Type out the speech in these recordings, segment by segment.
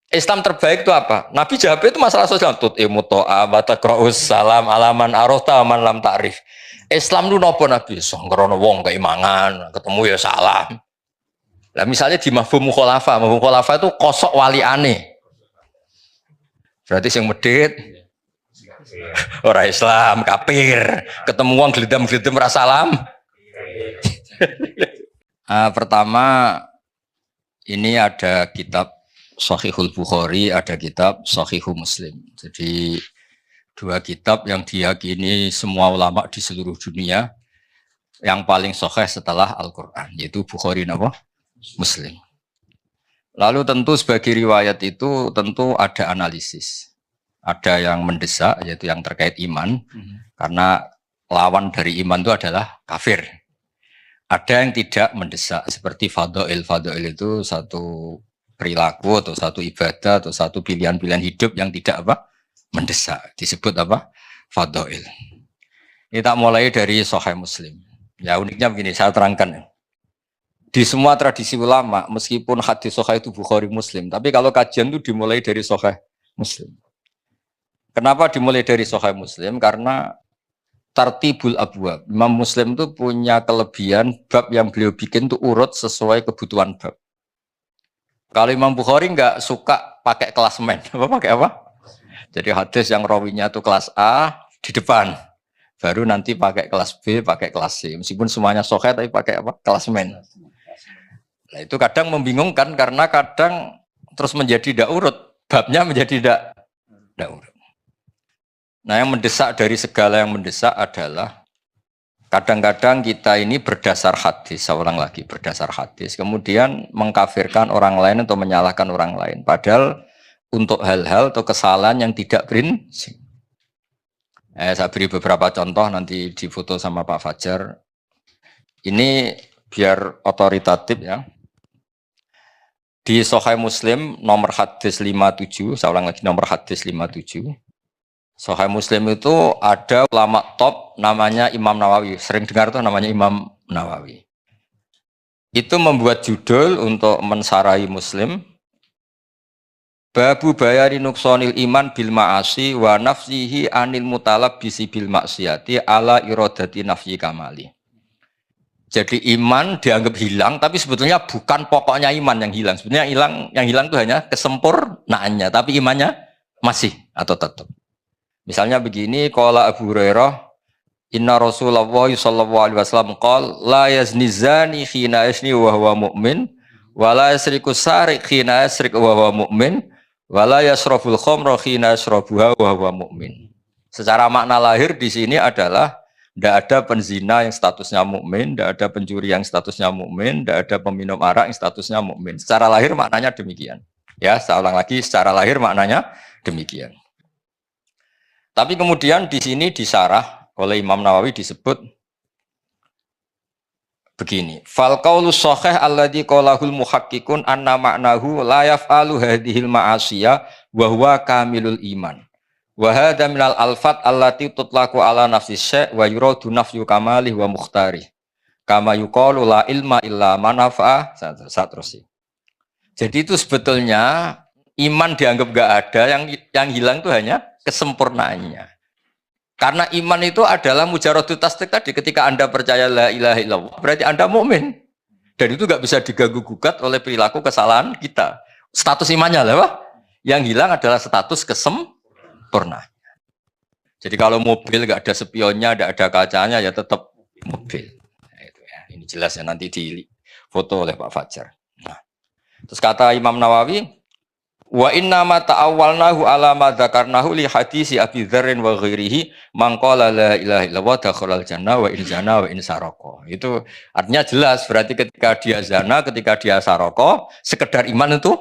Islam terbaik itu apa? Nabi jawab itu masalah sosial. Tut imuto'a wa taqra'us salam alaman arota man lam ta'rif. Islam itu nopo Nabi? Songkrono wong keimangan, ketemu ya salam. Lah misalnya di mafhum khulafa itu kosok wali aneh. Berarti yang medit orang Islam, kafir. Ketemu wong gledem-gledem ra salam. Pertama ini ada kitab Shahihul Bukhari, ada kitab Shahihul Muslim. Jadi dua kitab yang diyakini semua ulama di seluruh dunia yang paling sahih setelah Al-Quran, yaitu Bukhari napa? Muslim. Lalu tentu sebagai riwayat itu tentu ada analisis. Ada yang mendesak, yaitu yang terkait iman, karena lawan dari iman itu adalah kafir. Ada yang tidak mendesak, seperti fadha'il. Fadha'il itu satu perilaku atau satu ibadah atau satu pilihan-pilihan hidup yang tidak apa? Mendesak. Disebut apa? Fadha'il. Kita mulai dari Sahih Muslim. Ya uniknya begini, saya terangkan. Di semua tradisi ulama, meskipun hadis Sahih itu Bukhari Muslim, tapi kalau kajian itu dimulai dari Sahih Muslim. Kenapa dimulai dari Sahih Muslim? Karena tartibul abwab. Imam Muslim itu punya kelebihan bab yang beliau bikin itu urut sesuai kebutuhan bab. Kalau Imam Bukhari nggak suka pakai klasemen, pakai apa? Jadi hadis yang rawinya itu kelas A di depan, baru nanti pakai kelas B, pakai kelas C. Meskipun semuanya sahih tapi pakai apa? Klasemen. Nah itu kadang membingungkan karena kadang terus menjadi tidak urut, babnya menjadi tidak urut. Nah yang mendesak dari segala yang mendesak adalah kadang-kadang kita ini berdasar hadis, saya ulang lagi, berdasar hadis, kemudian mengkafirkan orang lain atau menyalahkan orang lain. Padahal untuk hal-hal atau kesalahan yang tidak prinsip. Saya beri beberapa contoh nanti difoto sama Pak Fajar. Ini biar otoritatif ya. Di Sahih Muslim nomor hadis 57, saya ulang lagi nomor hadis 57. Sahih Muslim itu ada ulama top namanya Imam Nawawi. Sering dengar tuh namanya Imam Nawawi. Itu membuat judul untuk mensarahi Muslim. Babu bayari nuksonil iman bil ma'asi wa nafsihi anil mutalab bisi bil maksiati ala irodati nafyi kamali. Jadi iman dianggap hilang, tapi sebetulnya bukan pokoknya iman yang hilang. Sebenarnya yang hilang itu hanya kesempurnaannya, tapi imannya masih atau tetap. Misalnya begini, qala Abu Hurairah, inna Rasulullah sallallahu alaihi wasallam qala la yazni zani khina yazni wa huwa mu'min wa la yasriku sariq khina yasriq wa huwa mu'min wa la yasrabul khamra khina yasrabuha wa huwa mu'min. Secara makna lahir di sini adalah tidak ada penzina yang statusnya mukmin, tidak ada pencuri yang statusnya mukmin, tidak ada peminum arak yang statusnya mukmin. Secara lahir maknanya demikian. Ya, saya ulang lagi, secara lahir maknanya demikian. Tapi kemudian di sini disarah oleh Imam Nawawi disebut begini. Fal qaulu shahih alladzi qalahul muhaqqiqun anna ma'nahu la yaf'alu hadhil ma'asiya wa huwa kamilul iman. Wa hadza minal alfat allati tutlaqu ala nafsi syai' wa yuradu nafyu kamalih wa mukhtari. Kama yuqalu la ilma illa man nafa'a. Terus. Jadi itu sebetulnya iman dianggap enggak ada, yang hilang itu hanya kesempurnaannya. Karena iman itu adalah mujaradut tasdik tadi, ketika Anda percaya la ilaha illallah berarti Anda mukmin. Dan itu enggak bisa diganggu gugat oleh perilaku kesalahan kita. Status imannya lah, Pak. Yang hilang adalah status kesempurnaan. Jadi kalau mobil enggak ada spionnya, enggak ada kacanya ya tetap mobil. Nah, itu ya. Ini jelas ya nanti di foto oleh Pak Fajar. Nah, terus kata Imam Nawawi, wa inna ma ta'awwalnahu ala ma dzakarnahu li hadisi Abi Dzarrin wa ghairihi man qala la ilaha illallah dakhalal jannah wa in zana wa in saraka. Itu artinya jelas, berarti ketika dia zina, ketika dia saraka, sekedar iman itu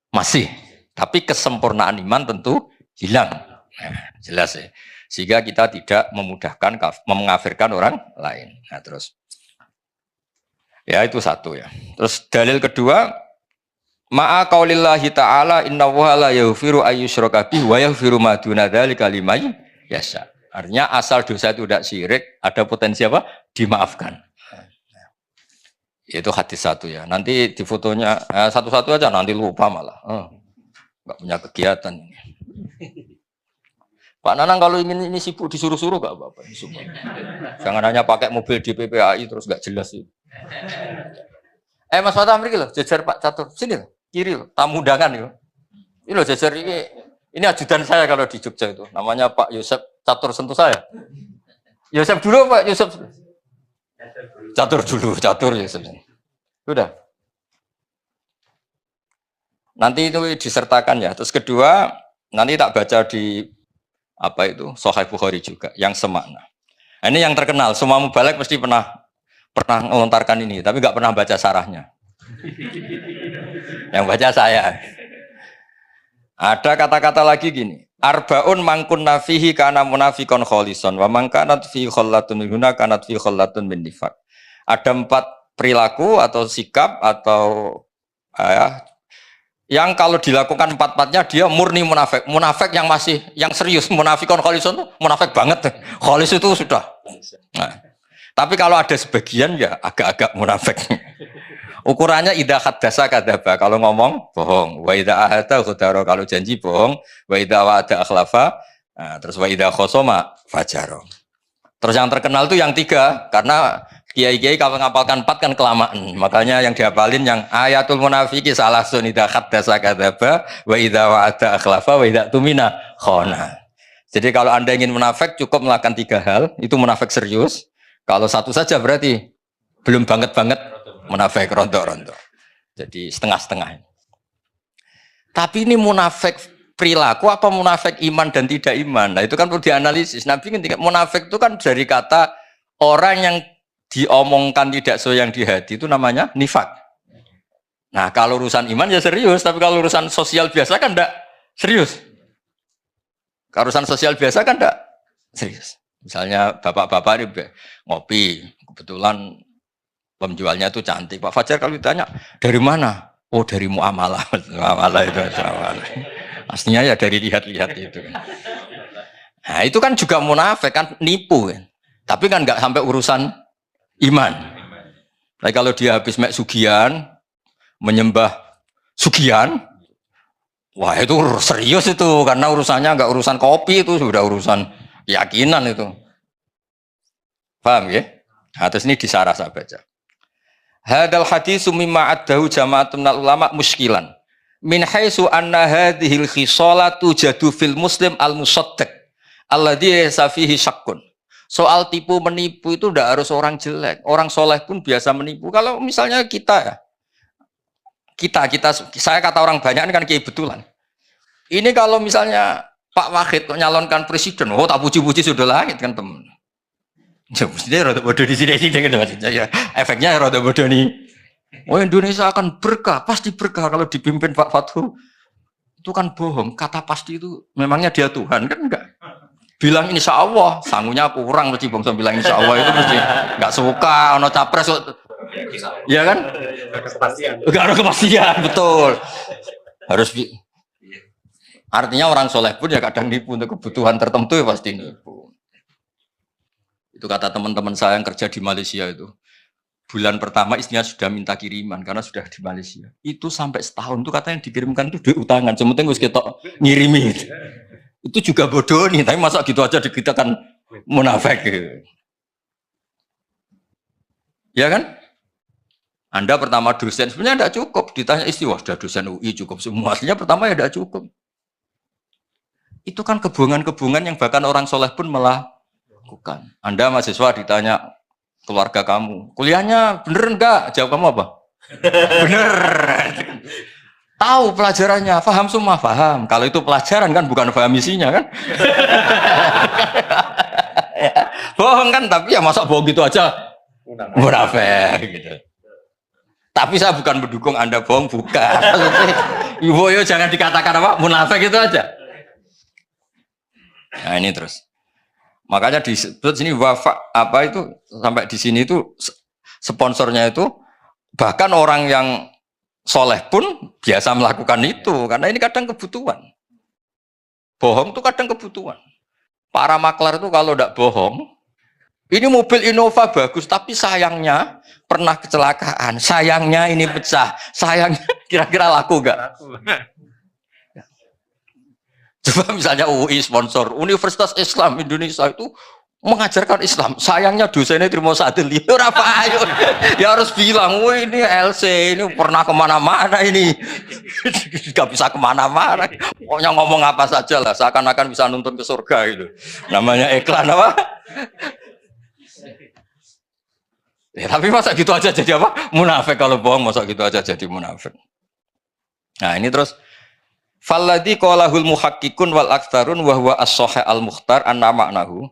masih, tapi kesempurnaan iman tentu hilang. Nah, jelas ya. Sehingga kita tidak memudahkan mengkafirkan orang lain. Nah, terus ya itu satu ya. Terus dalil kedua, ma'a qaulillahi ta'ala innallaha la yaghfiru ayyushraka bihi wa yaghfiru ma duna dzalika liman yasha. Artinya asal dosa itu tidak syirik, ada potensi apa? Dimaafkan. Itu hadis satu ya. Nanti di fotonya satu-satu aja nanti lupa malah. nggak punya kegiatan. Pak Nanang kalau ingin ini sibuk disuruh-suruh nggak apa-apa. Jangan hanya pakai mobil di PPAI terus nggak jelas itu. Mas Fatah mriki loh, jajar Pak Catur. Sini loh, kiri loh, tamu undangan itu. Ini loh jajar ini ajudan saya kalau di Jogja itu. Namanya Pak Yosep Catur sentuh saya. Yosep dulu Pak Yosep. Catur dulu, Catur Yosep. Sudah. Nanti itu disertakan ya. Terus kedua, nanti tak baca di apa itu Sahih Bukhari juga yang semakna. Nah, ini yang terkenal, semua mubalek mesti pernah melontarkan ini, tapi nggak pernah baca sarahnya. Yang baca saya. Ada kata-kata lagi gini, arbaun mangkun nafihi kana munafikon kholison, wa mangkanat fi khollatun minhuna kanat fi khollatun min nifaq. Ada 4 perilaku atau sikap atau yang kalau dilakukan 4-4-nya dia murni munafik. Munafik yang serius. Munafikon kholison itu munafik banget. Kholis itu sudah. Nah, tapi kalau ada sebagian ya agak-agak munafik. Ukurannya idza haddasa kadzaba. Kalau ngomong bohong. Wa idza ahada ghadara. Kalau janji bohong. Wa idza wa'ada akhlafa. Nah, terus wa idza khosoma fajaro. Terus yang terkenal itu yang 3 karena kiai-kiai kalau ngapalkan 4 kan kelamaan. Makanya yang dihafalin yang ayatul munafiki salah sun idza haddasa kadzaba wa idza wa'ada akhlafa wa idza tumina khana. Jadi kalau Anda ingin munafik cukup melakukan 3 hal, itu munafik serius. Kalau 1 saja berarti belum banget-banget munafik rontok-rontok. Jadi setengah-setengah. Tapi ini munafik perilaku apa munafik iman dan tidak iman? Nah itu kan perlu dianalisis. Nabi ketika munafik itu kan dari kata orang yang diomongkan tidak sesuai yang di hati itu namanya nifak. Nah kalau urusan iman ya serius, tapi kalau urusan sosial biasa kan enggak serius. Kalau urusan sosial biasa kan enggak serius. Misalnya bapak-bapak ini ngopi, kebetulan penjualnya itu cantik. Pak Fajar kalau ditanya dari mana? Oh dari muamalah. Muamalah itu muamalah. Aslinya ya dari lihat-lihat itu. Nah itu kan juga munafik kan nipu kan. Tapi kan nggak sampai urusan iman. Tapi kalau dia habis mek sugihan, menyembah sugihan, wah itu serius itu karena urusannya nggak urusan kopi itu sudah urusan keyakinan itu. Paham ya? Nah, terus ini disarah saya baca. Hadal hadis mimma addahu jama'atun minal ulama muskilan. Min haitsu anna hadhil khisalatu jadu fil muslim al musaddaq alladhi laysa fihi syakkun. Soal tipu menipu itu tidak harus orang jelek, orang soleh pun biasa menipu. Kalau misalnya kita saya kata orang banyak ini kan kiai betulan. Ini kalau misalnya Pak Wahid nyalonkan presiden, oh tak puji-puji sudah langit kan teman. Ya mestinya rada bodoh di sini gitu maksudnya ya. Efeknya rada bodoh nih. Oh Indonesia akan berkah, pasti berkah kalau dipimpin Pak Fathu. Itu kan bohong, kata pasti itu memangnya dia Tuhan kan enggak. Bilang insya Allah, sangunya kurang mesti bangsa bilang insya Allah itu mesti enggak suka, ono capres. Ya kan? Enggak ada kepastian, betul. Harus artinya orang soleh pun ya kadang nipu untuk kebutuhan tertentu ya pasti nipu. Itu kata teman-teman saya yang kerja di Malaysia itu. Bulan pertama istrinya sudah minta kiriman karena sudah di Malaysia. Itu sampai setahun tuh katanya dikirimkan itu duit utangan. Sementing wis ketok ngirimi. Itu juga bodoh nih, tapi masa gitu aja kita kan munafik gitu. Ya kan? Anda pertama dosen sebenarnya tidak cukup. Ditanya istri, wah sudah dosen UI cukup semua. Aslinya pertama ya tidak cukup. Itu kan kebohongan-kebohongan yang bahkan orang soleh pun melakukan. Anda mahasiswa ditanya keluarga kamu, kuliahnya bener enggak? Jawab kamu apa? Bener. Tahu pelajarannya, paham semua, paham. Kalau itu pelajaran kan bukan paham isinya kan? Ya, bohong kan, tapi ya masa bohong gitu aja? Munafik gitu. Tapi saya bukan mendukung Anda bohong, bukan. Ibu yo jangan dikatakan apa munafik itu aja. Nah ini terus. Makanya disebut sini wafak apa itu sampai di sini itu sponsornya itu bahkan orang yang soleh pun biasa melakukan itu karena ini kadang kebutuhan. Bohong itu kadang kebutuhan. Para maklar itu kalau tidak bohong, ini mobil Innova bagus tapi sayangnya pernah kecelakaan, sayangnya ini pecah, sayangnya kira-kira laku enggak? Coba misalnya UI sponsor Universitas Islam Indonesia itu mengajarkan Islam. Sayangnya dosennya terima satu liur apa ayo. Ya harus bilang, wah ini LC ini pernah kemana-mana ini. Gak bisa kemana-mana. Pokoknya ngomong apa saja lah. Seakan-akan bisa nuntun ke surga itu. Namanya iklan apa? Ya, tapi masa gitu aja jadi apa? Munafik. Kalau bohong masa gitu aja jadi munafik. Nah ini terus. Falladhi qalahul muhakkikun wal aktsarun wa huwa as-sahih al-mukhtar anna ma'nahu.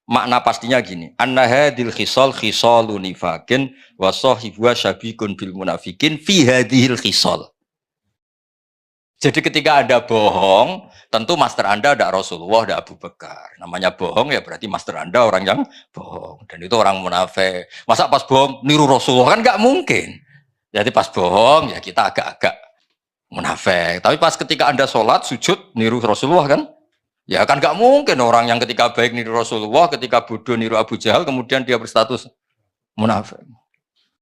Makna pastinya gini, anna hadil khisal khisalun nifakin wa sahibu syabikun bil munafikin fi hadhil khisal. Jadi ketika Anda bohong, tentu master Anda ada Rasulullah, ada Abu Bakar. Namanya bohong ya berarti master Anda orang yang bohong dan itu orang munafik. Masa pas bohong niru Rasulullah kan enggak mungkin. Jadi pas bohong ya kita agak-agak munafik. Tapi pas ketika Anda sholat sujud niru Rasulullah kan? Ya kan nggak mungkin orang yang ketika baik niru Rasulullah, ketika bodoh niru Abu Jahal, kemudian dia berstatus munafik.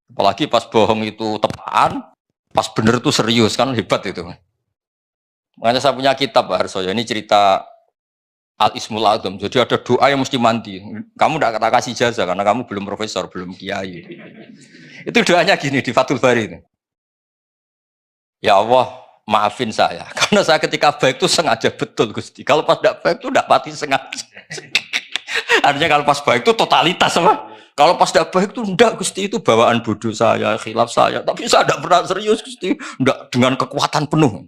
Apalagi pas bohong itu tepaan, pas bener itu serius kan hebat itu. Makanya saya punya kitab Pak Harsoyo, ini cerita Al-Ismul Adzam. Jadi ada doa yang mesti mandi. Kamu tidak kata kasih jasa karena kamu belum profesor, belum kiai. Itu doanya gini di Fathul Bari itu. Ya Allah, maafin saya karena saya ketika baik itu sengaja betul Gusti. Kalau pas tidak baik itu tidak pati sengaja. Artinya kalau pas baik itu totalitas apa? Kalau pas tidak baik itu enggak Gusti, itu bawaan bodoh saya, khilaf saya. Tapi saya tidak pernah serius Gusti, enggak dengan kekuatan penuh.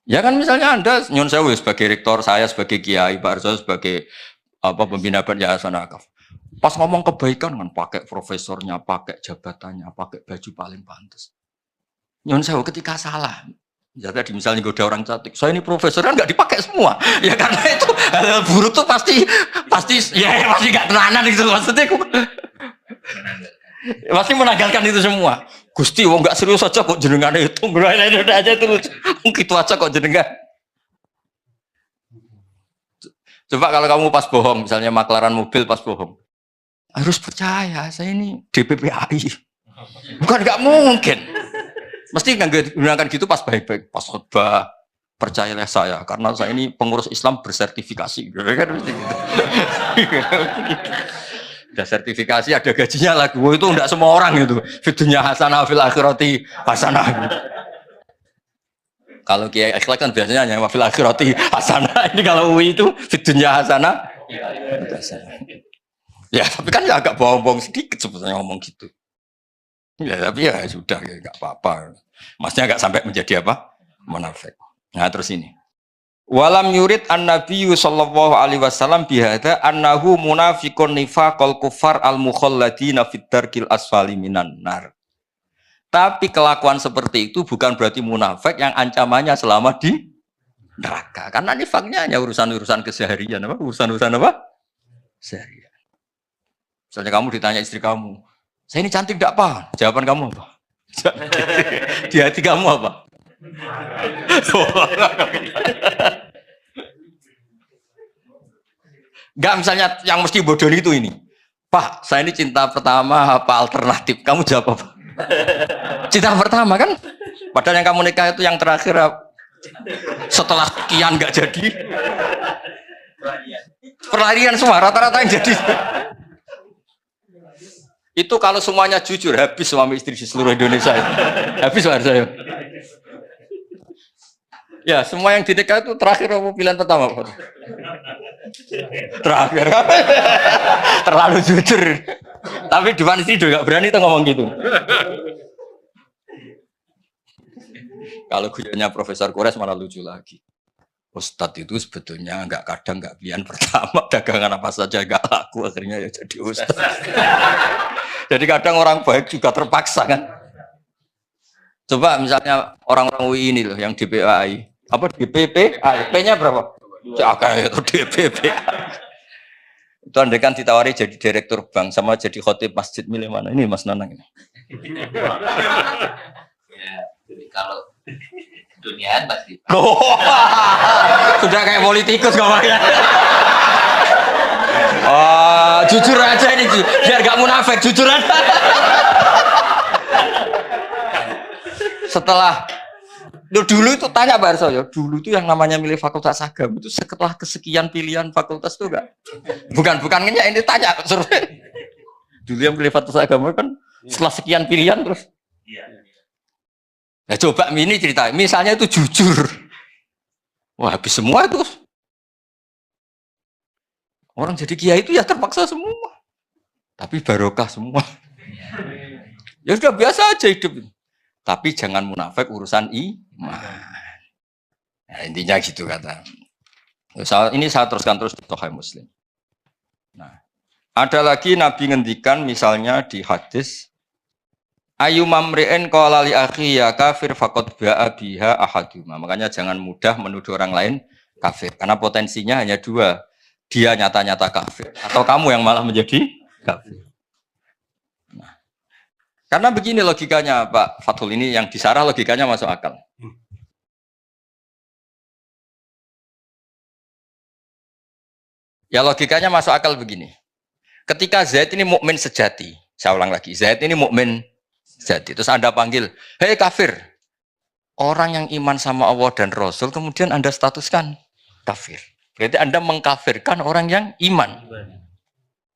Ya kan misalnya Anda Nyon Sewu sebagai rektor, saya sebagai kiai, Pak Arso sebagai pembina Yayasan Akaf. Pas ngomong kebaikan kan pakai profesornya, pakai jabatannya, pakai baju paling pantas. Nyon Sewu ketika salah, ya tadi misalnya goda orang cantik, saya ini profesor kan nggak dipakai semua, ya karena itu hal buruk tuh pasti nggak tenanan gitu maksudnya, pasti menanggalkan itu semua. Gusti, wong nggak serius aja kok jenengan itu, udah aja terus, gitu aja kok jenengan. Coba kalau kamu pas bohong, misalnya maklaran mobil pas bohong, harus percaya saya ini DPPAI, bukan nggak mungkin. Mesti gunakan gitu pas baik-baik, pas khutbah, percayalah saya, karena saya ini pengurus Islam bersertifikasi, kan mesti gitu. Ada sertifikasi, ada gajinya lagi, itu enggak semua orang itu. Fitunya hasanah fil akhirati hasanah. Kalau kiai akhlak kan biasanya hanya fil akhirati hasanah. Ini kalau UI itu fitunya hasanah. Ya tapi kan ya agak bohong-bohong sedikit sebetulnya ngomong gitu. Ya tapi ya sudah ya enggak apa-apa. Maksudnya enggak sampai menjadi apa? Munafik. Nah terus ini. Walam yurid an-nabiyyu sallallahu alaihi wasallam bihadza annahu munafiqun nifaqal kufar al-mukhalladina fid darkil asfali minan nar. Tapi kelakuan seperti itu bukan berarti munafik yang ancamannya selama di neraka. Karena nifaknya hanya urusan-urusan keseharian apa? Urusan-urusan apa? Seharian. Misalnya kamu ditanya istri kamu, "Saya ini cantik enggak, Pak?" Jawaban kamu apa? Di hati kamu apa? Enggak, misalnya yang mesti bodoh itu ini, Pak, saya ini cinta pertama apa alternatif? Kamu jawab apa? Cinta pertama kan? Padahal yang kamu nikah itu yang terakhir setelah sekian enggak jadi. Perlarian semua, rata-rata yang jadi. Itu kalau semuanya jujur, habis suami istri di seluruh Indonesia. Habis Pak saya. Ya, semua yang dinikah itu terakhir apa pilihan pertama, Pak? Terakhir. Terlalu jujur. Tapi di depan istri juga berani tuh ngomong gitu. Kalau guyonnya Profesor Kures malah lucu lagi. Ustadz itu sebetulnya kadang nggak pilihan pertama, dagangan apa saja nggak laku, akhirnya ya jadi ustadz. Jadi kadang orang baik juga terpaksa kan. Coba misalnya orang-orang UI ini loh yang DPPAI, apa DPPAI, P-nya berapa? Kayak itu DPPAI. Itu andai kan ditawari jadi direktur bank sama jadi khotib masjid, milih mana? Ini Mas Nanang ini. Ya, jadi kalau duniaan pasti. Sudah kayak politikus ngomongnya. Oh, jujur aja ini, biar gak munafik, jujur aja. Dulu itu tanya Pak Arso ya, dulu itu yang namanya milih fakultas agama itu setelah kesekian pilihan fakultas itu enggak? Bukan ini tanya survei. Dulu yang milih fakultas agama kan setelah sekian pilihan terus. Nah, coba ini cerita, misalnya itu jujur. Wah, habis semua itu. Orang jadi kiai itu ya terpaksa semua. Tapi barokah semua. Ya sudah biasa aja hidup. Tapi jangan munafik urusan iman. Nah, intinya gitu kata. Ini saya teruskan terus di Sahih Muslim. Nah, ada lagi Nabi ngendikan misalnya di hadis ayu mamri'in qala li akhi ya kafir faqad ba'a biha ahaduma. Makanya jangan mudah menuduh orang lain kafir karena potensinya hanya dua. Dia nyata-nyata kafir atau kamu yang malah menjadi kafir. Nah, karena begini logikanya Pak Fathul, ini yang disarah logikanya masuk akal. Ya logikanya masuk akal begini. Ketika Zaid ini mukmin sejati, saya ulang lagi, Zaid ini mukmin sejati. Terus Anda panggil, hei kafir. Orang yang iman sama Allah dan Rasul kemudian Anda statuskan kafir. Berarti Anda mengkafirkan orang yang iman.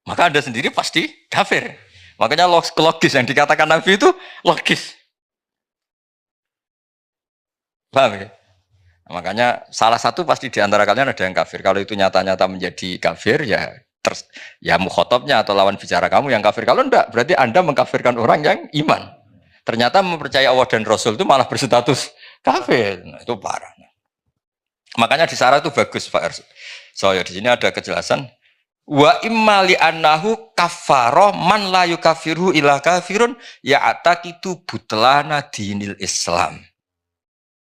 Maka Anda sendiri pasti kafir. Makanya logis yang dikatakan Nabi itu logis. Paham ya? Makanya salah satu pasti di antara kalian ada yang kafir. Kalau itu nyata-nyata menjadi kafir, ya mukhotobnya atau lawan bicara kamu yang kafir. Kalau enggak, berarti Anda mengkafirkan orang yang iman. Ternyata mempercayai Allah dan Rasul itu malah berstatus kafir. Nah, itu parah. Makanya di Sarah itu bagus Pak Arsul. So ya di sini ada kejelasan. Wa imma li annahu kaffaro man la yukaffiru ila kafirun ya ataqitu butlana dinil Islam.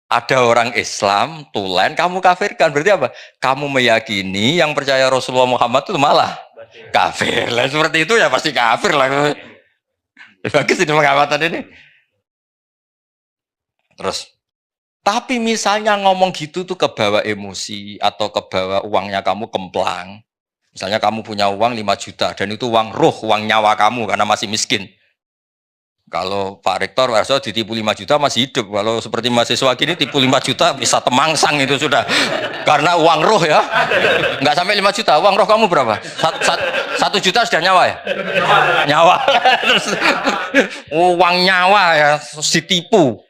Ada orang Islam tulen kamu kafirkan, berarti apa? Kamu meyakini yang percaya Rasulullah Muhammad itu malah kafir. Lah seperti itu ya pasti kafir lah. Bagus ini pengamatan ini. Terus tapi misalnya ngomong gitu tuh kebawa emosi atau kebawa uangnya kamu kemplang. Misalnya kamu punya uang 5 juta dan itu uang ruh, uang nyawa kamu karena masih miskin. Kalau Pak Rektor Warso ditipu 5 juta masih hidup. Kalau seperti mahasiswa gini tipu 5 juta bisa temangsang itu sudah. Karena uang roh ya. Enggak sampai 5 juta. Uang roh kamu berapa? 1 juta sudah nyawa ya? Nyawa. Terus uang nyawa ya ditipu.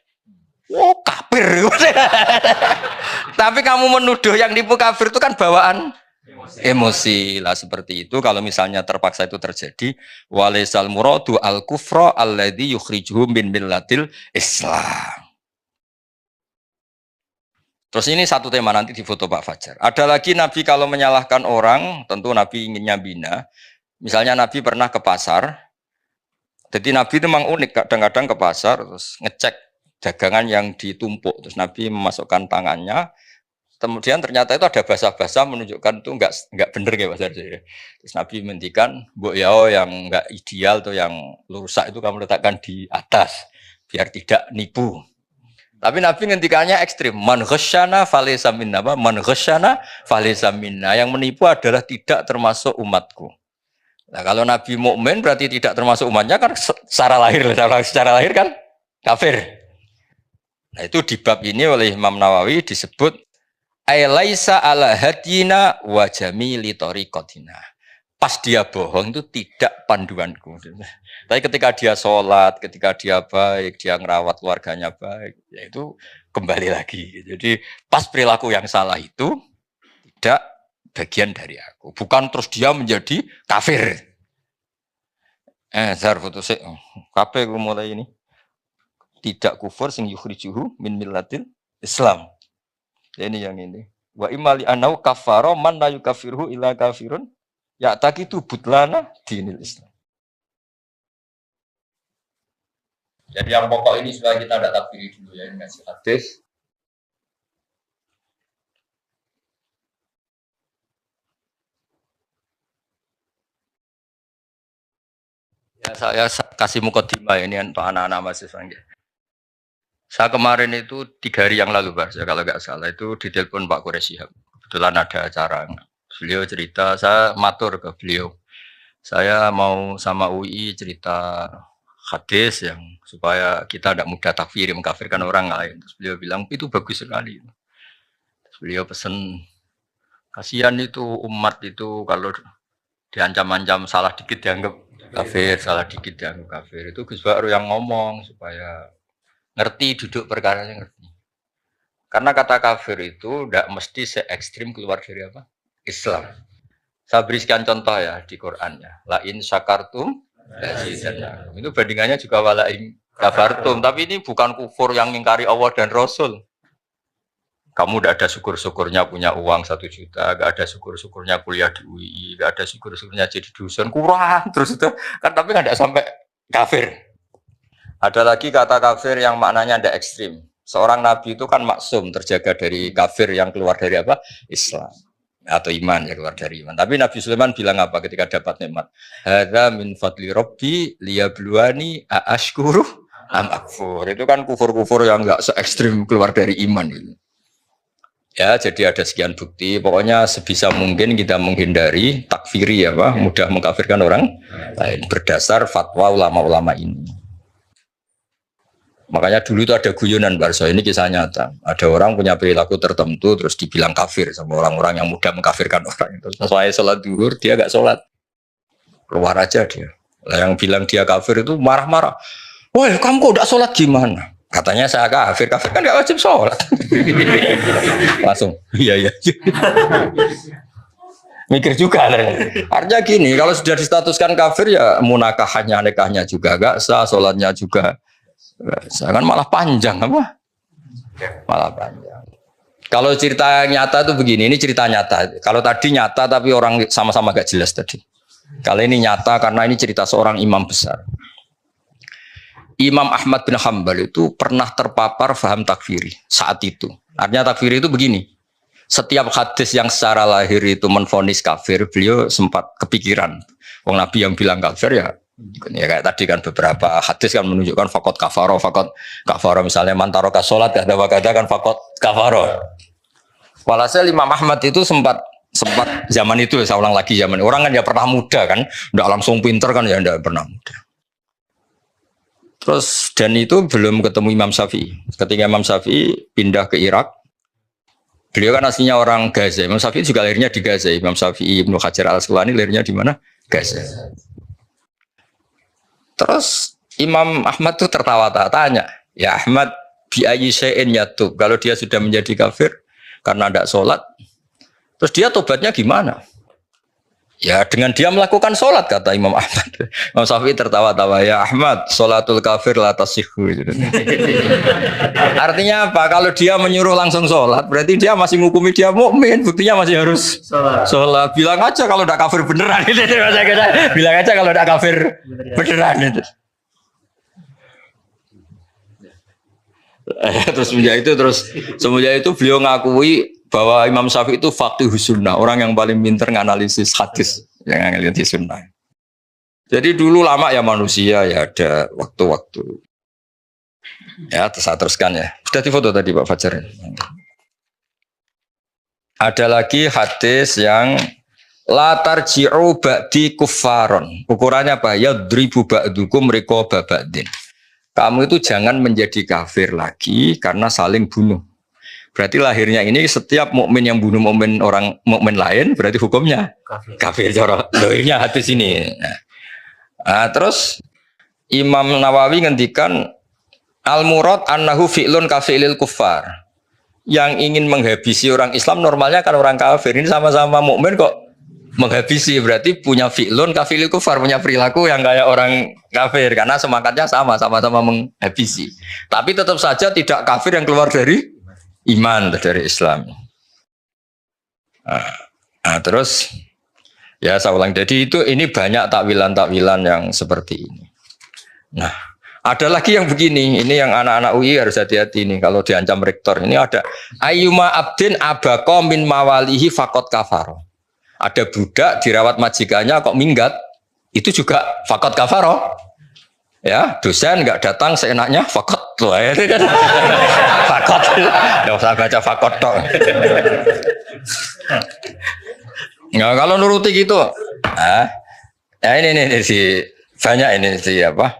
Oh kafir. Tapi kamu menuduh yang tipu kafir itu kan bawaan emosi lah seperti itu. Kalau misalnya terpaksa itu terjadi, walaisal muradu al kufra alladzi yukhrijuhum min millatil Islam. Terus ini satu tema nanti di foto Pak Fajar. Ada lagi Nabi kalau menyalahkan orang, tentu Nabi inginnya bina. Misalnya Nabi pernah ke pasar. Jadi Nabi itu memang unik, kadang-kadang ke pasar terus ngecek dagangan yang ditumpuk, terus Nabi memasukkan tangannya, kemudian ternyata itu ada basah-basah menunjukkan itu enggak benar ya Mas Arjo. Terus Nabi menghentikan, "Mbok yao yang enggak ideal tuh yang rusak itu kamu letakkan di atas biar tidak nipu." Tapi Nabi ngendikannya ekstrim, "Man ghasyana falaysa minna." Man ghasyana falaysa minna. Yang menipu adalah tidak termasuk umatku. Nah, kalau Nabi mukmin berarti tidak termasuk umatnya kan secara lahir kan kafir. Nah, itu di bab ini oleh Imam Nawawi disebut ailaisa ala hadina wa jamili tariqatina. Pas dia bohong itu tidak panduanku. Tapi ketika dia sholat, ketika dia baik, dia ngerawat keluarganya baik, ya itu kembali lagi. Jadi pas perilaku yang salah itu tidak bagian dari aku. Bukan terus dia menjadi kafir. Zar foto sih. Kabeh mulai ini. Tidak kufur sing yukhrijuhu min millatil Islam. Ini yang ini. Wa imali anau kafaro man la yukafirhu ila kafirun ya taqitu butlana dinil Islam. Jadi yang pokok ini supaya kita tidak takfiri dulu ya, ini ngasih hadis. Ya saya kasih mukadimah ini untuk anak-anak mahasiswa. Saya kemarin itu 3 hari yang lalu, Pak, kalau nggak salah itu ditelepon Pak Quraisy Shihab. Kebetulan ada acara. Beliau cerita, saya matur ke beliau. Saya mau sama UI cerita hadis yang supaya kita tidak mudah takfiri mengkafirkan orang lain. Terus beliau bilang itu bagus sekali. Terus beliau pesan kasihan itu umat itu kalau diancam-ancam salah dikit dianggap kafir, salah dikit dianggap kafir. Itu Gus Baru yang ngomong supaya ngerti duduk perkaranya ngerti. Karena kata kafir itu tidak mesti se-ekstrim keluar dari apa? Islam. Saya berikan contoh ya di Qur'annya. La in syakartum lazidannakum. Itu bandingannya juga wala in kafartum. Tapi ini bukan kufur yang mengingkari Allah dan Rasul. Kamu tidak ada syukur-syukurnya punya uang 1 juta, gak ada syukur-syukurnya kuliah di UI, gak ada syukur-syukurnya jadi dosen, kurang terus itu kan, tapi nggak sampai kafir. Ada lagi kata kafir yang maknanya ada ekstrim. Seorang nabi itu kan maksum, terjaga dari kafir yang keluar dari apa? Islam atau iman ya, keluar dari iman. Tapi Nabi Sulaiman bilang apa ketika dapat nikmat? Hadza min fadli rabbi liyabluwani aashkuru am akfur. Itu kan kufur-kufur yang enggak se ekstrim keluar dari iman itu. Ya, jadi ada sekian bukti. Pokoknya sebisa mungkin kita menghindari takfiri ya, Pak, mudah mengkafirkan orang lain berdasar fatwa ulama-ulama ini. Makanya dulu itu ada guyonan Barso, ini kisah nyata. Ada orang punya perilaku tertentu terus dibilang kafir sama orang-orang yang mudah mengkafirkan orang itu. Sesuai sholat duhur dia gak sholat, keluar aja dia. Yang bilang dia kafir itu marah-marah. Woi, kamu kok udah sholat gimana? Katanya saya kafir kan gak wajib sholat. Langsung, iya. Mikir juga. Artinya gini, kalau sudah distatuskan kafir ya munakahannya, nikahnya juga gak sah, sholatnya juga gak, kan malah panjang apa? Malah panjang. Kalau cerita nyata itu begini, ini cerita nyata. Kalau tadi nyata tapi orang sama-sama gak jelas tadi. Kali ini nyata karena ini cerita seorang imam besar. Imam Ahmad bin Hanbal itu pernah terpapar faham takfiri saat itu. Artinya takfiri itu begini. Setiap hadis yang secara lahir itu menvonis kafir, beliau sempat kepikiran. Wong Nabi yang bilang kafir ya kayak tadi kan beberapa hadis kan menunjukkan fakot kafaro misalnya mantaroka sholat kata kan fakot kafaro. Walhasil Imam Ahmad itu sempat zaman itu, saya ulang lagi, zaman orang kan ya pernah muda kan, tidak langsung pinter kan ya, tidak pernah muda. Terus dan itu belum ketemu Imam Syafi'i. Ketika Imam Syafi'i pindah ke Irak, beliau kan aslinya orang Gaza. Imam Syafi'i juga lahirnya di Gaza. Imam Syafi'i Ibnu Hajar Al-Asqalani lahirnya di mana? Gaza. Terus Imam Ahmad tuh tertawa-tawa tanya, ya Ahmad, bi ayyi syai'in yatub. Kalau dia sudah menjadi kafir karena tidak sholat, terus dia tobatnya gimana? Ya dengan dia melakukan sholat, kata Imam Ahmad. Imam Syafi'i tertawa-tawa, ya Ahmad, sholatul kafir la tasihhu. Artinya apa? Kalau dia menyuruh langsung sholat, berarti dia masih menghukumi dia mukmin. Buktinya masih harus sholat. Bilang aja kalau tidak kafir beneran. Bilang aja kalau tidak kafir beneran. Semenjak itu beliau ngakui bahwa Imam Syafi'i itu faqihus sunnah, orang yang paling pintar nganalisis hadis, yang nganalisis sunnah. Jadi dulu lama ya manusia ya ada waktu-waktu. Ya saya teruskan ya. Sudah difoto tadi Pak Fajar. Ada lagi hadis yang la tarji'u ba'di kuffaron. Ukurannya apa? Yadribu ba'dukum riqaba ba'din. Kamu itu jangan menjadi kafir lagi karena saling bunuh. Berarti lahirnya ini setiap mukmin yang bunuh orang mukmin lain berarti hukumnya kafir. Lahirnya hadis ini. Nah, terus Imam Nawawi ngendikan al-murad annahu fi'lun kafilil kuffar. Yang ingin menghabisi orang Islam normalnya kan orang kafir. Ini sama-sama mukmin kok menghabisi, berarti punya fi'lun kafilil kuffar, punya perilaku yang kayak orang kafir karena semangatnya sama-sama menghabisi. Tapi tetap saja tidak kafir yang keluar dari iman, dari Islam. Nah, terus ya saya ulang, jadi ini banyak takwilan-takwilan yang seperti ini. Nah, ada lagi yang begini, ini yang anak-anak UI harus hati-hati nih kalau diancam rektor. Ini ada ayyuma abdin abaqo min mawalihi faqat kafaro. Ada budak dirawat majikannya kok minggat, itu juga faqat kafaro. Ya, dosen nggak datang seenaknya fakot loh ya kan. Fakot. Enggak usah baca fakot toh. Nggak, kalau nuruti gitu. Ya ini si banyak ini si apa?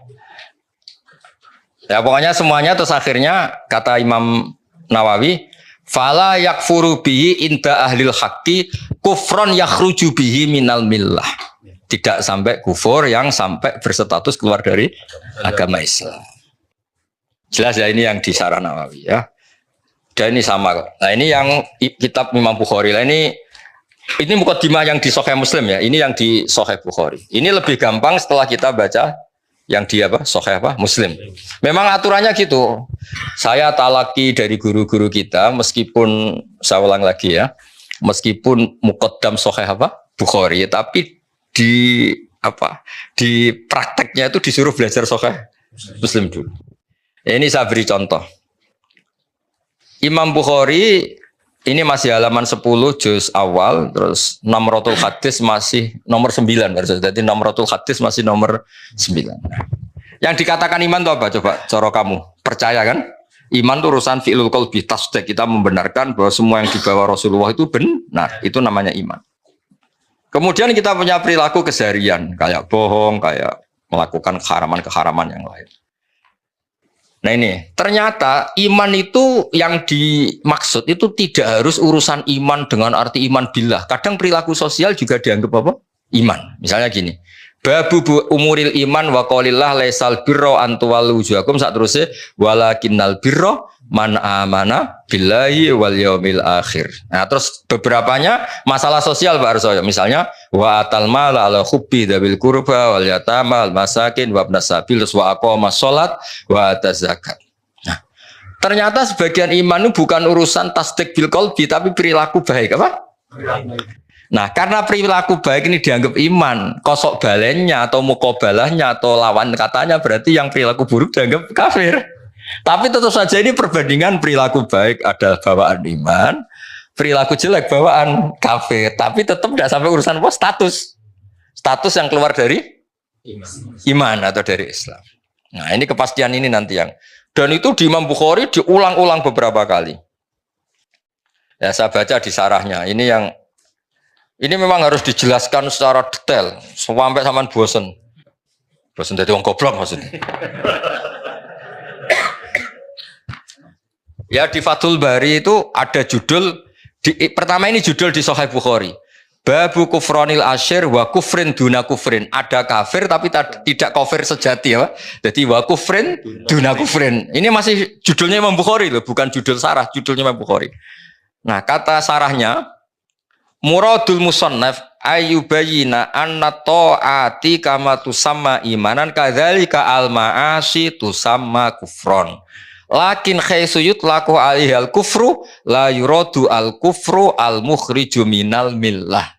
Ya pokoknya semuanya terus akhirnya kata Imam Nawawi, fala yakfuru bihi inda ahlil haqqi kufron yakhruju bihi minal millah. Tidak sampai kufur yang sampai berstatus keluar dari agama Islam. Jelas ya, ini yang di Syarah Nawawi ya. Dan ini sama. Nah ini yang kitab Imam Bukhari. Nah ini mukadimah yang di Sahih Muslim ya. Ini yang di Sahih Bukhari. Ini lebih gampang setelah kita baca yang di apa? Sahih apa? Muslim. Memang aturannya gitu. Saya talaki dari guru-guru kita, meskipun saya ulang lagi ya, meskipun mukaddam Sahih apa? Bukhari, tapi di apa? Di prakteknya itu disuruh belajar Sahih Muslim dulu. Ini saya beri contoh. Imam Bukhari ini masih halaman 10 juz awal, terus Namratul Hadis masih nomor 9. Jadi Namratul Hadis masih nomor 9. Yang dikatakan iman itu apa? Coba cara kamu. Percaya kan? Iman itu urusan fi'lul qalbi, tasdik. Kita membenarkan bahwa semua yang dibawa Rasulullah itu benar. Itu namanya iman. Kemudian kita punya perilaku keseharian, kayak bohong, kayak melakukan keharaman-keharaman yang lain. Nah ini, ternyata iman itu yang dimaksud itu tidak harus urusan iman dengan arti iman billah. Kadang perilaku sosial juga dianggap apa? Iman. Misalnya gini, babu umuril iman wa qaulillah laisal birra an tuwallu wujuhakum saterusé walakinnal birra man amana billahi wal yaumil akhir. Nah, terus beberapanya masalah sosial Pak Arso. Misalnya wa atal mal ala hubbi dabil qurba wal yatama al masakin wa ibnas sabil wa aqamas shalat wa ataz zakat. Nah, ternyata sebagian iman itu bukan urusan tasdik bil qalbi tapi perilaku baik apa? Nah, karena perilaku baik ini dianggap iman, kosok balennya atau mukobalahnya atau lawan katanya berarti yang perilaku buruk dianggap kafir. Tapi tentu saja ini perbandingan perilaku baik adalah bawaan iman, perilaku jelek bawaan kafir. Tapi tetap tidak sampai urusan apa? Status yang keluar dari iman atau dari Islam. Nah ini kepastian ini nanti yang. Dan itu di Imam Bukhari diulang-ulang beberapa kali. Ya saya baca di sarahnya. Ini memang harus dijelaskan secara detail sampai sampean bosen. Bosen jadi wong goblok maksudnya. Ya di Fathul Bari itu ada judul pertama ini judul di Sahih Bukhari. Babu kufronil asyir wa kufrin duna kufrin. Ada kafir tapi tidak kafir sejati ya. Jadi wa kufrin duna kufrin. Ini masih judulnya Imam Bukhari loh, bukan judul sarah, judulnya Imam Bukhari. Nah, kata sarahnya muradul musannaf ayyubayina anna ta'ati kama tusamma imanan kadzalika al ma'asi tusamma kufron. Lakin khaisuyut laku alihal kufru la yuradu al kufru al mukhriju minal millah.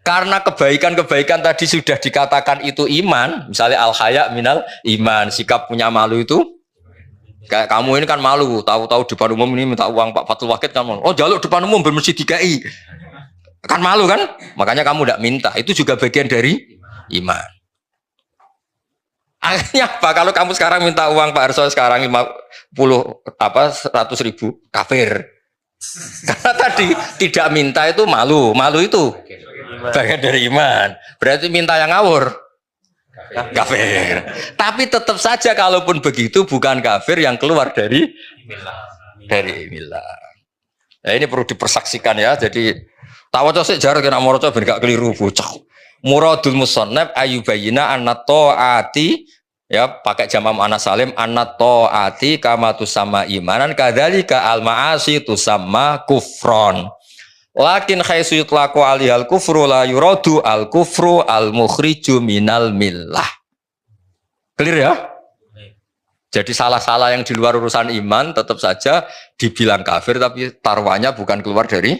Karena kebaikan-kebaikan tadi sudah dikatakan itu iman, misalnya al haya minal iman, sikap punya malu itu kayak kamu ini kan malu, tahu-tahu depan umum ini minta uang Pak Fatul Wakid kan malu. Oh jaluk depan umum bermesti DKI. Kan malu kan? Makanya kamu tidak minta. Itu juga bagian dari iman. Akhirnya apa? Kalau kamu sekarang minta uang Pak Arso sekarang 100.000 kafir. Karena tadi tidak minta itu malu. Malu itu bagian dari iman. Berarti minta yang ngawur. Kafir. Tapi tetap saja kalaupun begitu bukan kafir yang keluar dari millah. Nah, ini perlu dipersaksikan ya. Jadi tawaca sik jar kena maca ben gak keliru bocah. Muradul musannaf ayyubayina anna ta'ati ya pakai jamak muannats salim anna ta'ati kama tusamma imanan kadzalika al ma'asi tusamma kufron. Lakin khaisu yutlaqu alihal kufru la yuradu al kufru al mukhriju minal millah. Clear ya? Jadi salah-salah yang di luar urusan iman tetap saja dibilang kafir tapi taruhannya bukan keluar dari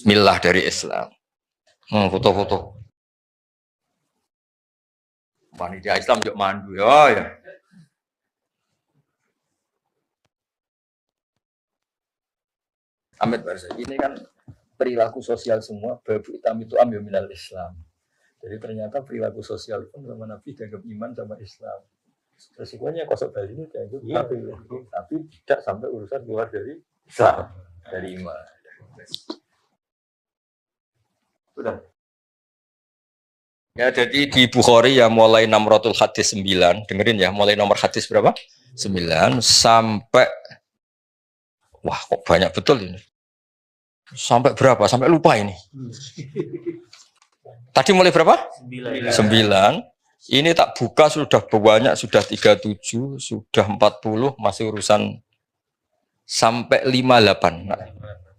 millah dari Islam. Foto-foto. Panitia Islam yuk mandu ya. Amit Barsa. Ini kan perilaku sosial semua babu hitam itu ambil minal Islam. Jadi ternyata perilaku sosial pun sama Nabi dianggap iman sama Islam. Resikonya kosok bali ini dianggap kafir, tapi tidak sampai urusan keluar dari Islam, dari iman. Sudah. Ya, jadi di Bukhari ya mulai Namratul hadis 9, dengerin ya, mulai nomor hadis berapa? 9 sampai wah kok banyak betul ini. Sampai berapa? Sampai lupa ini. Tadi mulai berapa? 9. Ini tak buka sudah banyak, sudah 37, sudah 40, masih urusan sampai 58. Nah,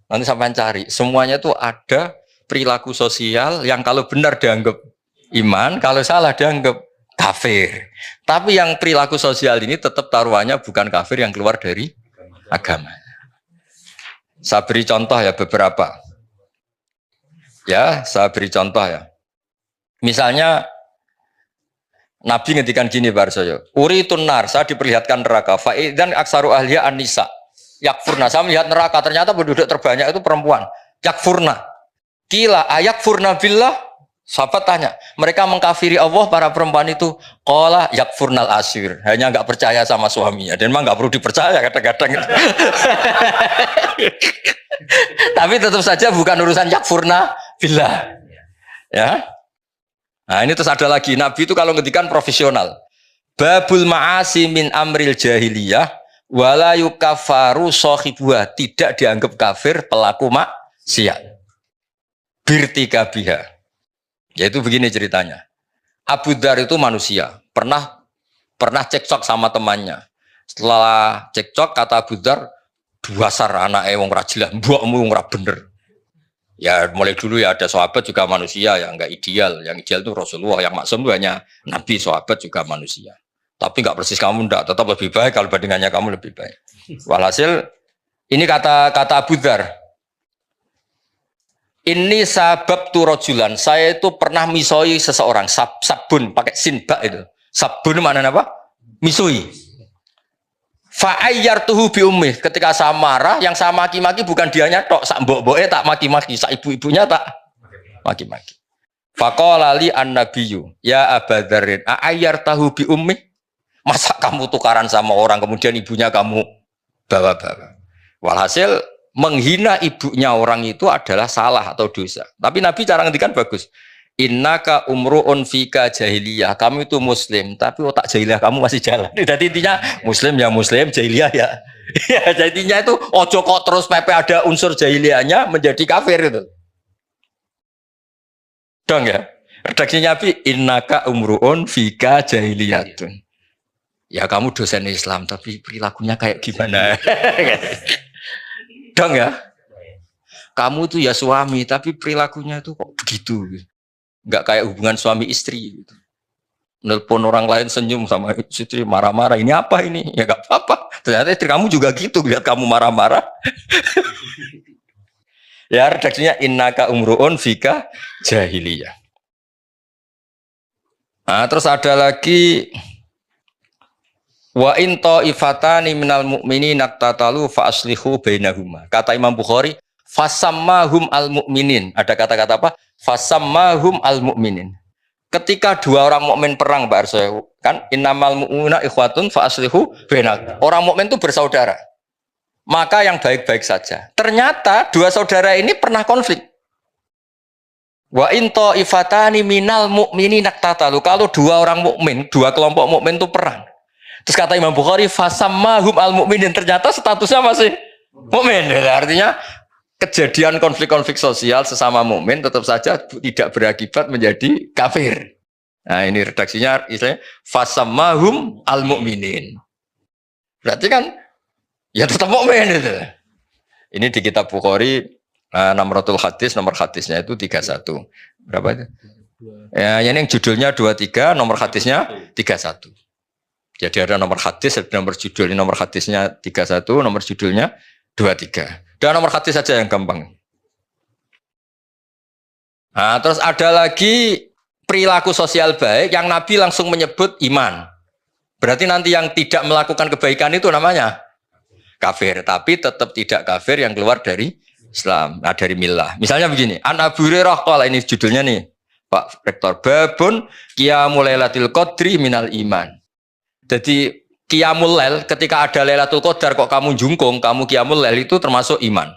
nanti sampai cari. Semuanya itu ada perilaku sosial yang kalau benar dianggap iman, kalau salah dianggap kafir. Tapi yang perilaku sosial ini tetap taruhannya bukan kafir yang keluar dari agama. Saya beri contoh ya beberapa. Ya, saya beri contoh ya. Misalnya Nabi ngendikan gini Barsoyo, uri tunar, saya diperlihatkan neraka. Faidan aksaru ahliya an-nisa. Yakfurna, saya melihat neraka, ternyata penduduk terbanyak itu perempuan. Yakfurna. Kila ayakfurna billah. Sahabat tanya, mereka mengkafiri Allah para perempuan itu. Qala yakfurnal asyir, hanya nggak percaya sama suaminya. Dan memang nggak perlu dipercaya kadang-kadang. Tapi tetap saja bukan urusan yakfurna billah. Ya. Nah ini terus ada lagi, Nabi itu kalau ngendikan profesional. Babul ma'asi min amril jahiliyah wala yukafaru sohibuha, tidak dianggap kafir pelaku maksiat. Birtika biha. Yaitu begini ceritanya. Abu Dzar itu manusia, pernah cekcok sama temannya. Setelah cekcok kata Abu Dzar, dasar anake wong ra jelas, mbokmu wong ra bener. Ya mulai dulu ya ada sahabat juga manusia yang enggak ideal. Yang ideal itu Rasulullah, yang maksum itu hanya Nabi, sahabat juga manusia. Tapi enggak persis kamu enggak, tetap lebih baik kalau bandingannya kamu lebih baik. Walhasil ini kata Abu Dzar. Ini sabab tu rojulan, saya itu pernah misoi seseorang, sabun pakai sinba itu. Sabun mana apa? Misoi. Fa'ayyar tuhu bi ummih, ketika saya marah, yang saya maki-maki bukan dianya tok, sak mbok-mboke tak maki-maki, sak ibu-ibunya tak maki-maki. Faqala li an-nabiyyu, ya Abadzarrin, a'ayyar tahu bi ummih? Masa kamu tukaran sama orang kemudian ibunya kamu bawa-bawa. Walhasil menghina ibunya orang itu adalah salah atau dosa. Tapi Nabi cara ngendikan bagus. Innaka umruun fika jahiliyah, kamu itu muslim tapi otak jahiliyah kamu masih jalan. Jadi intinya muslim ya muslim, jahiliyah ya ya, jadinya itu ojo kok terus pepe ada unsur jahiliyahnya menjadi kafir itu dong ya. Redaksinya Nabi, innaka umruun fika jahiliyatun, ya kamu dosen Islam tapi perilakunya kayak gimana dong ya. Kamu itu ya suami tapi perilakunya itu kok begitu, nggak kayak hubungan suami istri gitu. Nelpon orang lain senyum sama istri marah-marah, ini apa ini? Ya nggak apa-apa, ternyata istri kamu juga gitu, lihat kamu marah-marah. Ya redaksinya innaka umruun fika jahiliyah. Nah terus ada lagi wa in ta'ifatani minal mu'minina tatalu fa aslihu bainahuma. Kata Imam Bukhari, fasammahum al-mu'minin. Ada kata-kata apa? Fasammahum al-mu'minin. Ketika dua orang mukmin perang, Mbak Arso, kan innamal mu'minuna ikhwatun fa aslihu bainahum. Orang mukmin itu bersaudara. Maka yang baik-baik saja. Ternyata dua saudara ini pernah konflik. Wa in ta'ifatani minal mu'minina tatalu. Kalau dua orang mukmin, dua kelompok mukmin itu perang. Terus kata Imam Bukhari, fasammahum al-mu'minin, ternyata statusnya masih mukmin. Artinya kejadian konflik-konflik sosial sesama mukmin tetap saja tidak berakibat menjadi kafir. Nah ini redaksinya istilahnya fasammahum al-mu'minin. Berarti kan ya tetap mukmin itu. Ini di kitab Bukhari Namratul hadis, nomor hadisnya itu 31. Berapa itu? Ya ini yang judulnya 23, nomor hadisnya 31. Jadi ada nomor hadis, ada nomor judul. Ini nomor hadisnya 31, nomor judulnya 23. Dan nomor hadis saja yang gampang. Nah, terus ada lagi perilaku sosial baik yang Nabi langsung menyebut iman. Berarti nanti yang tidak melakukan kebaikan itu namanya kafir. Tapi tetap tidak kafir yang keluar dari Islam, dari millah. Misalnya begini, An Abu Hurairah, kalau ini judulnya nih, Pak Rektor, babun qiyamul lailatul qadri minal iman. Jadi qiyamul lail, ketika ada Lailatul Qadar kok kamu jungkung, kamu qiyamul lail itu termasuk iman.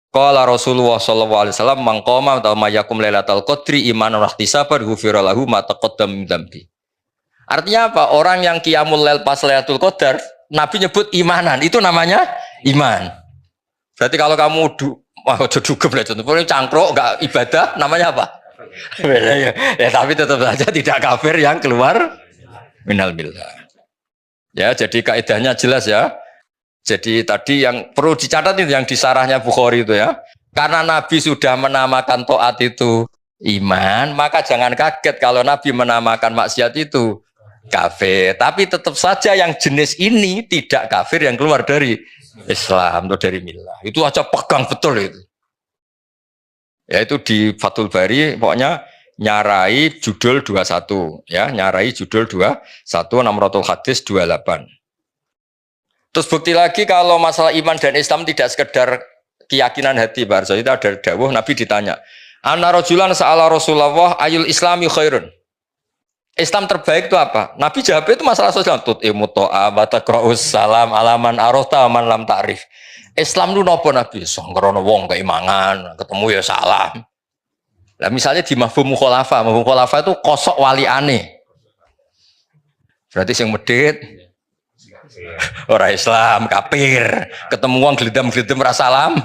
Qala Rasulullah sallallahu alaihi wasallam mangqama atau mayakum lailatul qadri imanan wa ihtisaban ghufira lahu ma taqaddam min dzambi. Artinya apa? Orang yang qiyamul lail pas Lailatul Qadar, Nabi nyebut imanan, itu namanya iman. Berarti kalau kamu dugem lah contohnya cangkruk enggak ibadah, namanya apa? Ya, tapi tetap saja tidak kafir yang keluar minal millah. Ya, jadi kaidahnya jelas ya. Jadi tadi yang perlu dicatat itu yang di sarahnya Bukhari itu ya. Karena Nabi sudah menamakan taat itu iman, maka jangan kaget kalau Nabi menamakan maksiat itu kafir. Tapi tetap saja yang jenis ini tidak kafir yang keluar dari Islam atau dari millah. Itu aja pegang betul itu. Ya itu di Fathul Bari pokoknya nyarai judul 21 ya, nyarai judul 21 Namratul Hadis 28. Terus bukti lagi kalau masalah iman dan Islam tidak sekedar keyakinan hati, Pak Arso. Itu ada dawuh Nabi ditanya, "Anna rajulan sa'ala Rasulullah ayul islami khairun?" Islam terbaik itu apa? Nabi jawab itu masalah sosial. Tut'imu ta'a wa taqra'us salam alaman arota man lam ta'rif. Islam itu napa Nabi? Sangkrono wong keimangan, ketemu ya salam. Nah, misalnya di mafhum khulafa itu kosok waliane. Berarti sing medhit ora Islam, kafir. Ketemu wong glidam-glidam ra salam.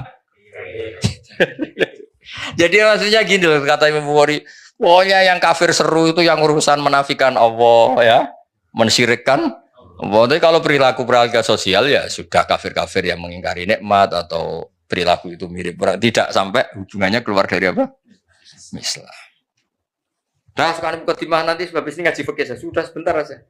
Jadi maksudnya gini loh kata Imam Bukhari, pokoknya yang kafir seru itu yang urusan menafikan Allah ya, mensyirikkan Allah. Tapi kalau perilaku sosial ya sudah kafir-kafir yang mengingkari nikmat atau perilaku itu mirip tidak sampai hubungannya keluar dari apa? Islam. Nah, sekarang mukadimah nanti sebab ini ngaji fikih sudah sebentar aja.